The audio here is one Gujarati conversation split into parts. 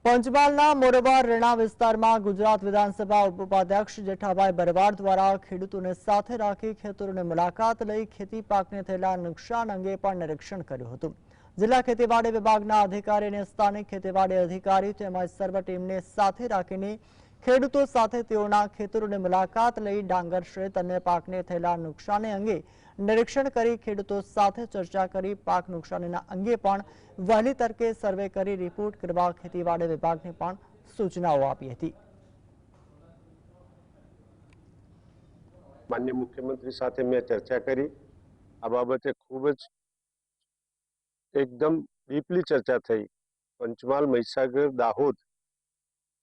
પંચમહાલના મોરવા રેણા વિસ્તારમાં ગુજરાત વિધાનસભા ઉપાધ્યક્ષ જેઠાભાઈ ભરવાડ દ્વારા ખેડૂતોને સાથે રાખી ખેતરોની મુલાકાત લઈ ખેતી પાકને થયેલા નુકસાન અંગે પણ નિરીક્ષણ કર્યું હતું। જિલ્લા ખેતીવાડી વિભાગના અધિકારી અને સ્થાનિક ખેતીવાડી અધિકારી તેમજ સર્વ ટીમને સાથે રાખીને ખેડૂતો સાથે તેઓના ખેતરોની મુલાકાત લઈ ડાંગર સહિત અન્ય પાકને થયેલા નુકસાની અંગે નિરીક્ષણ કરી ખેડૂતો સાથે ચર્ચા કરી પાક નુકસાનીના અંગે પણ વહેલી તકે સર્વે કરી રિપોર્ટ કરવા ખેતીવાડી વિભાગને પણ સૂચનાઓ આપી હતી। માનનીય મુખ્યમંત્રી સાથે મેં ચર્ચા કરી। આ બાબતે ખૂબ જ એકદમ ડીપલી ચર્ચા થઈ। પંચમહાલ, મહીસાગર, દાહોદ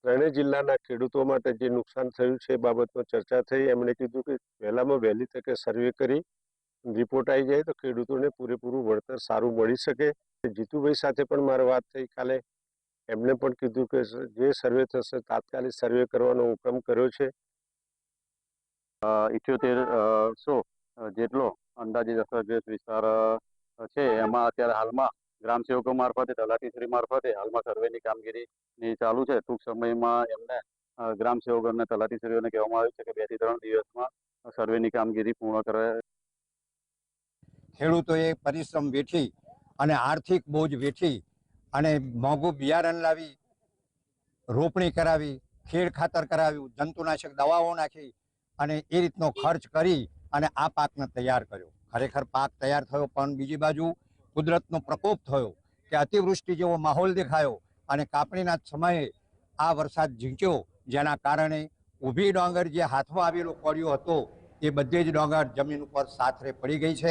ત્રણેય જિલ્લાના ખેડૂતો માટે જે નુકસાન થયું છે એ બાબતમાં ચર્ચા થઈ। એમણે કીધું કે વહેલામાં વહેલી તકે સર્વે કરી રિપોર્ટ આવી જાય તો ખેડૂતોને પૂરેપૂરું વળતર સારું મળી શકે। જીતુભાઈ સાથે પણ મારી વાત થઈ કાલે। એમણે પણ કીધું કે જે સર્વે થશે તાત્કાલિક સર્વે કરવાનો હુકમ કર્યો છે। 7800 જેટલો અંદાજિત અસરગ્રસ્ત વિસ્તાર છે। એમાં અત્યારે હાલમાં ગ્રામ સેવકો મારફતે તલાટીશ્રી મારફતે હાલમાં સર્વેની કામગીરી ચાલુ છે। ટૂંક સમયમાં એમને ગ્રામ સેવકો અને તલાટીશ્રીઓને કહેવામાં આવ્યું છે કે 2 થી 3 દિવસમાં સર્વેની કામગીરી પૂર્ણ કરે। ખેડૂતોએ પરિશ્રમ વેઠી અને આર્થિક બોજ વેઠી અને મોંઘું બિયારણ લાવી રોપણી કરાવી, ખેડ ખાતર કરાવ્યું, જંતુનાશક દવાઓ નાખી અને એ રીતનો ખર્ચ કરી અને આ પાકને તૈયાર કર્યો। ખરેખર પાક તૈયાર થયો, પણ બીજી બાજુ કુદરતનો પ્રકોપ થયો કે અતિવૃષ્ટિ જેવો માહોલ દેખાયો અને કાપણીના સમયે આ વરસાદ ઝીંચ્યો, જેના કારણે ઊભી ડાંગર જે હાથમાં આવેલો કોળિયો હતો એ બધે જ ડાંગર જમીન ઉપર સાથરે પડી ગઈ છે।